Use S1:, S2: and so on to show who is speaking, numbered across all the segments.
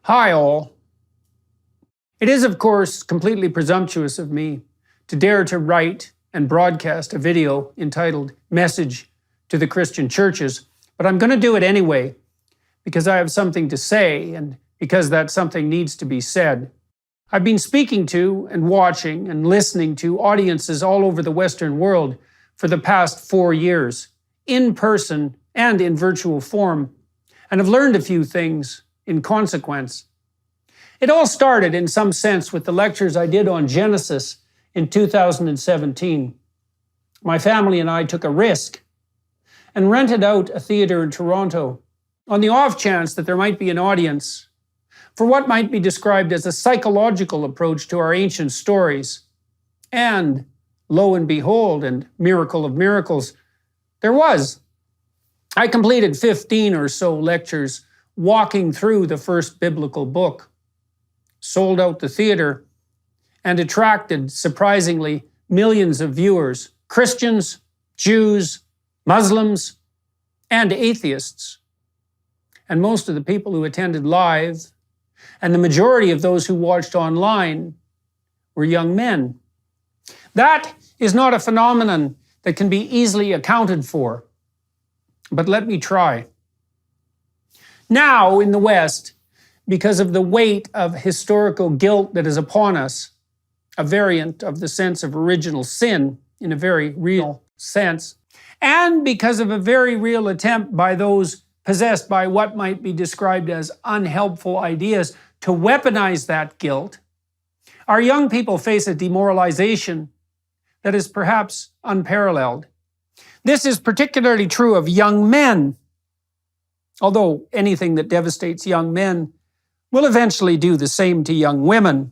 S1: Hi all. It is, of course, completely presumptuous of me to dare to write and broadcast a video entitled Message to the Christian Churches, but I'm going to do it anyway because I have something to say and because that something needs to be said. I've been speaking to and watching and listening to audiences all over the Western world for the past 4 years, in person and in virtual form, and have learned a few things in consequence. It all started in some sense with the lectures I did on Genesis in 2017. My family and I took a risk and rented out a theater in Toronto on the off chance that there might be an audience for what might be described as a psychological approach to our ancient stories. And lo and behold, and miracle of miracles, there was. I completed 15 or so lectures walking through the first biblical book, sold out the theater, and attracted, surprisingly, millions of viewers, Christians, Jews, Muslims, and atheists. And most of the people who attended live, and the majority of those who watched online, were young men. That is not a phenomenon that can be easily accounted for, but let me try. Now, in the West, because of the weight of historical guilt that is upon us, a variant of the sense of original sin in a very real sense, and because of a very real attempt by those possessed by what might be described as unhelpful ideas to weaponize that guilt, our young people face a demoralization that is perhaps unparalleled. This is particularly true of young men, although anything that devastates young men will eventually do the same to young women.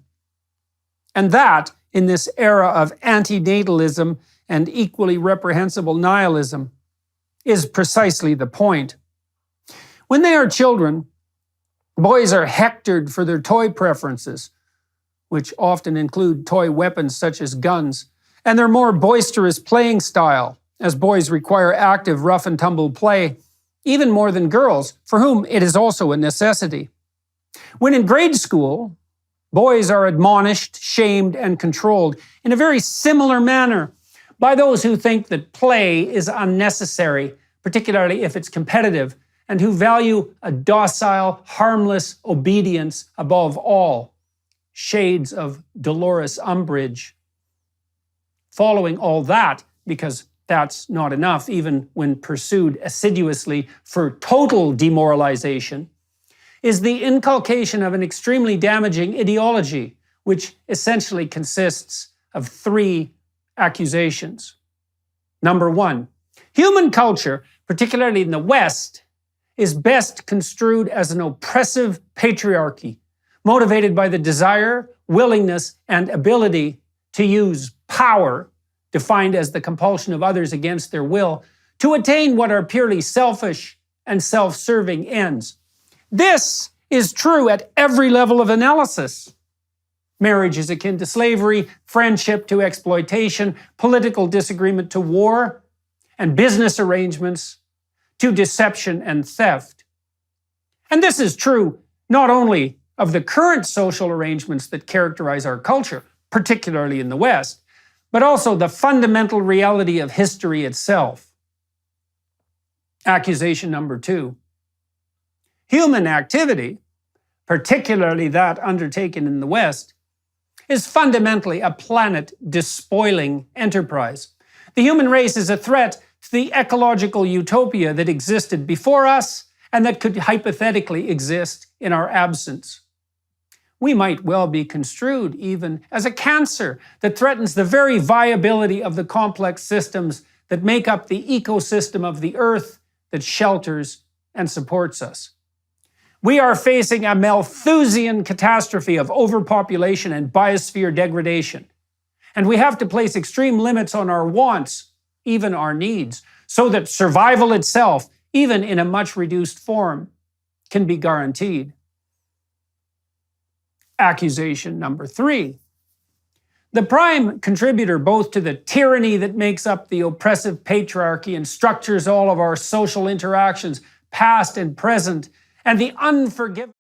S1: And that, in this era of antinatalism and equally reprehensible nihilism, is precisely the point. When they are children, boys are hectored for their toy preferences, which often include toy weapons such as guns, and their more boisterous playing style, as boys require active rough and tumble play, even more than girls, for whom it is also a necessity. When in grade school, boys are admonished, shamed, and controlled in a very similar manner by those who think that play is unnecessary, particularly if it's competitive, and who value a docile, harmless obedience above all. Shades of Dolores Umbridge. Following all that, because that's not enough, even when pursued assiduously for total demoralization, is the inculcation of an extremely damaging ideology, which essentially consists of 3 accusations. Number 1, human culture, particularly in the West, is best construed as an oppressive patriarchy, motivated by the desire, willingness, and ability to use power, defined as the compulsion of others against their will, to attain what are purely selfish and self-serving ends. This is true at every level of analysis. Marriage is akin to slavery, friendship to exploitation, political disagreement to war, and business arrangements to deception and theft. And this is true not only of the current social arrangements that characterize our culture, particularly in the West, but also the fundamental reality of history itself. Accusation number 2. Human activity, particularly that undertaken in the West, is fundamentally a planet-despoiling enterprise. The human race is a threat to the ecological utopia that existed before us and that could hypothetically exist in our absence. We might well be construed even as a cancer that threatens the very viability of the complex systems that make up the ecosystem of the earth that shelters and supports us. We are facing a Malthusian catastrophe of overpopulation and biosphere degradation. And we have to place extreme limits on our wants, even our needs, so that survival itself, even in a much reduced form, can be guaranteed. Accusation number 3. The prime contributor both to the tyranny that makes up the oppressive patriarchy and structures all of our social interactions, past and present, and the unforgiving